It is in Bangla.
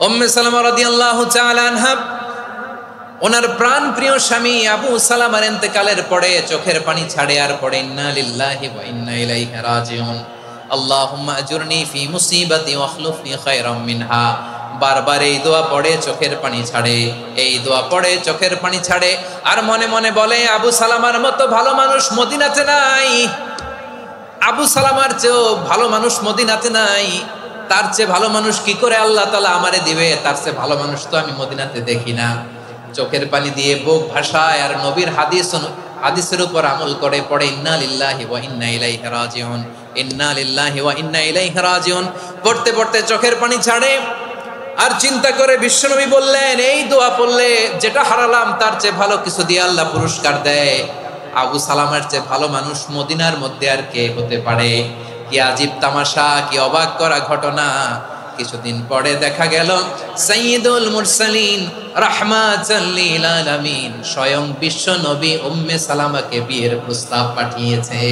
উম্মে সালামা রাদিয়াল্লাহু তাআলা আনহা ওনার প্রাণ প্রিয় স্বামী আবু সালামার ইন্তেকালের পরে চোখের পানি ছাড়ে আর পড়ে ইন্না লিল্লাহি ওয়া ইন্না ইলাইহি রাজিউন আল্লাহুম্মা আজুরনি ফি মুসিবাতি ওয়া আখলুফনি খায়রাম মিনহা। বারবার এই দোয়া পড়ে চোখের পানি ছাড়ে, এই দোয়া পড়ে চোখের পানি ছাড়ে, আর মনে মনে বলে আবু সালামার মতো ভালো মানুষ মদিনাতে নাই, আবু সালামার চেয়েও ভালো মানুষ মদিনাতে নাই, তার চেয়ে ভালো মানুষ কি করে আল্লাহ তাআলা আমারে দিবে, তার চেয়ে ভালো মানুষ তো আমি মদিনাতে দেখি না। চোখের পানি দিয়ে বুক ভাষায় আর নবীর হাদিসের উপর আমল করে পড়ে ইন্না লিল্লাহি ওয়া ইন্না ইলাইহি রাজিউন, ইন্না লিল্লাহি ওয়া ইন্না ইলাইহি রাজিউন। পড়তে পড়তে চোখের পানি ছাড়ে আর চিন্তা করে বিশ্বনবী বললেন, এই দোয়া পড়লে যেটা হারালাম তার চেয়ে ভালো কিছু দিয়ে আল্লাহ পুরস্কার দেয়। আবু সালামার চেয়ে ভালো মানুষ মদিনার মধ্যে আর কে হতে পারে? কি আজীব তামাশা, কি অবাক করা ঘটনা। কিছুদিন পরে দেখা গেল সাইয়্যিদুল মুরসালিন রাহমাতাল লিল আলামিন স্বয়ং বিশ্ব নবী উম্মে সালামাকে বিয়ের প্রস্তাব পাঠিয়েছে।